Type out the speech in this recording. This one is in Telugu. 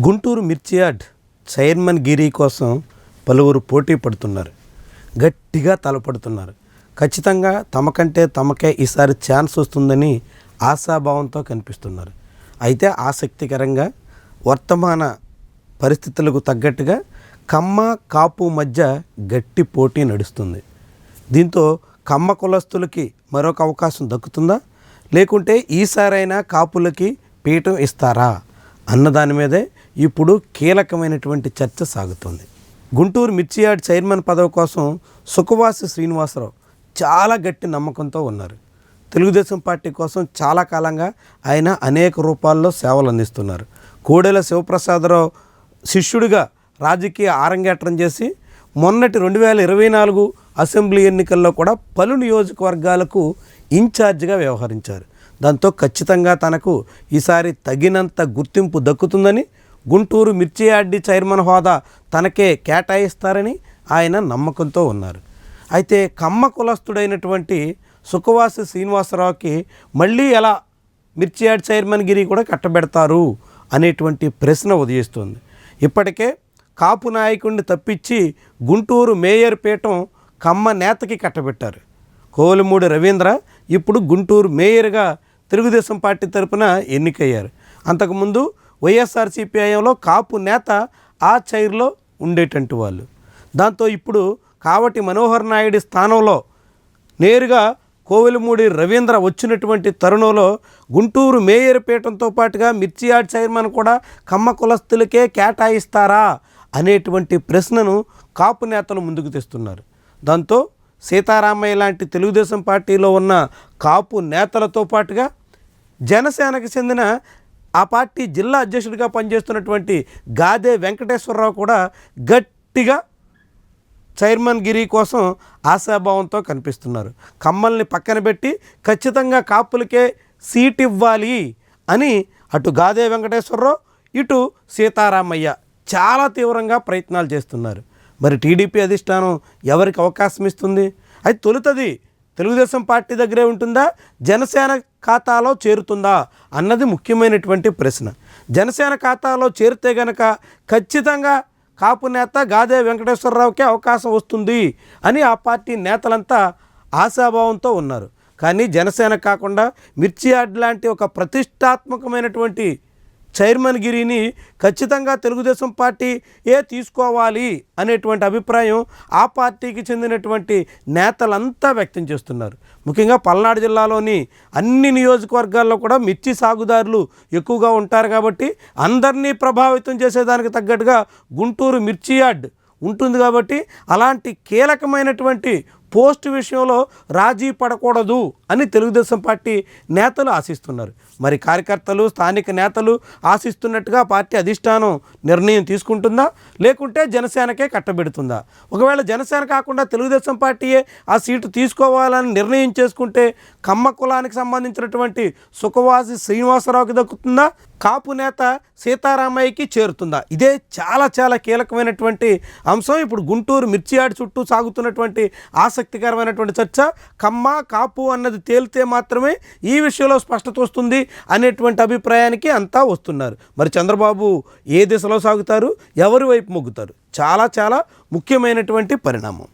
గుంటూరు మిర్చి యార్డ్ చైర్మన్ గిరి కోసం పలువురు పోటీ పడుతున్నారు, గట్టిగా తలపడుతున్నారు. ఖచ్చితంగా తమకంటే తమకే ఈసారి ఛాన్స్ వస్తుందని ఆశాభావంతో కనిపిస్తున్నారు. అయితే ఆసక్తికరంగా వర్తమాన పరిస్థితులకు తగ్గట్టుగా కమ్మ కాపు మధ్య గట్టి పోటీ నడుస్తుంది. దీంతో కమ్మ కులస్తులకి మరొక అవకాశం దక్కుతుందా, లేకుంటే ఈసారైనా కాపులకి పీఠం ఇస్తారా అన్నదాని మీదే ఇప్పుడు కీలకమైనటువంటి చర్చ సాగుతుంది. గుంటూరు మిర్చి యార్డ్ చైర్మన్ పదవి కోసం సుఖవాసి శ్రీనివాసరావు చాలా గట్టి నమ్మకంతో ఉన్నారు. తెలుగుదేశం పార్టీ కోసం చాలా కాలంగా ఆయన అనేక రూపాల్లో సేవలు అందిస్తున్నారు. కోడెల శివప్రసాదరావు శిష్యుడిగా రాజకీయ ఆరంగేట్రం చేసి మొన్నటి 2024 అసెంబ్లీ ఎన్నికల్లో కూడా పలు నియోజకవర్గాలకు ఇన్ఛార్జిగా వ్యవహరించారు. దాంతో ఖచ్చితంగా తనకు ఈసారి తగినంత గుర్తింపు దక్కుతుందని, గుంటూరు మిర్చి యార్డ్ చైర్మన్ హోదా తనకే కేటాయిస్తారని ఆయన నమ్మకంతో ఉన్నారు. అయితే కమ్మ కులస్తుడైనటువంటి సుఖవాసి శ్రీనివాసరావుకి మళ్ళీ ఎలా మిర్చి యార్డ్ చైర్మన్ గిరి కూడా కట్టబెడతారు అనేటువంటి ప్రశ్న ఉదయిస్తుంది. ఇప్పటికే కాపు నాయకుడిని తప్పించి గుంటూరు మేయర్ పీఠం కమ్మ నేతకి కట్టబెట్టారు. కోవెలమూడి రవీంద్ర ఇప్పుడు గుంటూరు మేయర్గా తెలుగుదేశం పార్టీ తరపున ఎన్నికయ్యారు. అంతకుముందు వైఎస్ఆర్సీపీ హయాంలో కాపు నేత ఆ చైర్లో ఉండేటంటి వాళ్ళు. దాంతో ఇప్పుడు కావటి మనోహర్ నాయుడి స్థానంలో నేరుగా కోవెలమూడి రవీంద్ర వచ్చినటువంటి తరుణంలో గుంటూరు మేయర్ పీఠంతో పాటుగా మిర్చి యార్డ్ చైర్మన్ కూడా కమ్మ కులస్తులకే కేటాయిస్తారా అనేటువంటి ప్రశ్నను కాపు నేతలు ముందుకు తెస్తున్నారు. దాంతో సీతారామయ్య లాంటి తెలుగుదేశం పార్టీలో ఉన్న కాపు నేతలతో పాటుగా జనసేనకు చెందిన ఆ పార్టీ జిల్లా అధ్యక్షుడిగా పనిచేస్తున్నటువంటి గాదే వెంకటేశ్వరరావు కూడా గట్టిగా చైర్మన్ గిరి కోసం ఆశాభావంతో కనిపిస్తున్నారు. కమ్మల్ని పక్కన పెట్టి ఖచ్చితంగా కాపులకే సీట్ ఇవ్వాలి అని అటు గాదే వెంకటేశ్వరరావు ఇటు సీతారామయ్య చాలా తీవ్రంగా ప్రయత్నాలు చేస్తున్నారు. మరి టీడీపీ అధిష్టానం ఎవరికి అవకాశం ఇస్తుంది? అది తొలుతది తెలుగుదేశం పార్టీ దగ్గరే ఉంటుందా, జనసేన ఖాతాలో చేరుతుందా అన్నది ముఖ్యమైనటువంటి ప్రశ్న. జనసేన ఖాతాలో చేరితే గనక ఖచ్చితంగా కాపు నేత గాదే వెంకటేశ్వరరావుకే అవకాశం వస్తుంది అని ఆ పార్టీ నేతలంతా ఆశాభావంతో ఉన్నారు. కానీ జనసేన కాకుండా మిర్చి యార్డ్ లాంటి ఒక ప్రతిష్టాత్మకమైనటువంటి చైర్మన్ గిరిని ఖచ్చితంగా తెలుగుదేశం పార్టీ తీసుకోవాలి అనేటువంటి అభిప్రాయం ఆ పార్టీకి చెందినటువంటి నేతలంతా వ్యక్తం చేస్తున్నారు. ముఖ్యంగా పల్నాడు జిల్లాలోని అన్ని నియోజకవర్గాల్లో కూడా మిర్చి సాగుదారులు ఎక్కువగా ఉంటారు కాబట్టి అందరినీ ప్రభావితం చేసేదానికి తగ్గట్టుగా గుంటూరు మిర్చి యార్డ్ ఉంటుంది కాబట్టి అలాంటి కీలకమైనటువంటి పోస్టు విషయంలో రాజీ పడకూడదు అని తెలుగుదేశం పార్టీ నేతలు ఆశిస్తున్నారు. మరి కార్యకర్తలు, స్థానిక నేతలు ఆశిస్తున్నట్టుగా పార్టీ అధిష్టానం నిర్ణయం తీసుకుంటుందా, లేకుంటే జనసేనకే కట్టబెడుతుందా? ఒకవేళ జనసేన కాకుండా తెలుగుదేశం పార్టీయే ఆ సీటు తీసుకోవాలని నిర్ణయం చేసుకుంటే కమ్మ కులానికి సంబంధించినటువంటి సుఖవాసి శ్రీనివాసరావుకి దక్కుతుందా, కాపు నేత సీతారామయ్యకి చేరుతుందా? ఇదే చాలా కీలకమైనటువంటి అంశం. ఇప్పుడు గుంటూరు మిర్చి యార్డ్ చుట్టూ సాగుతున్నటువంటి ఆసక్తికరమైనటువంటి చర్చ. కమ్మ కాపు అన్నది తేలితే మాత్రమే ఈ విషయంలో స్పష్టత వస్తుంది అనేటువంటి అభిప్రాయానికి అంతా వస్తున్నారు. మరి చంద్రబాబు ఏ దిశలో సాగుతారు, ఎవరి వైపు మొగ్గుతారు? చాలా ముఖ్యమైనటువంటి పరిణామం.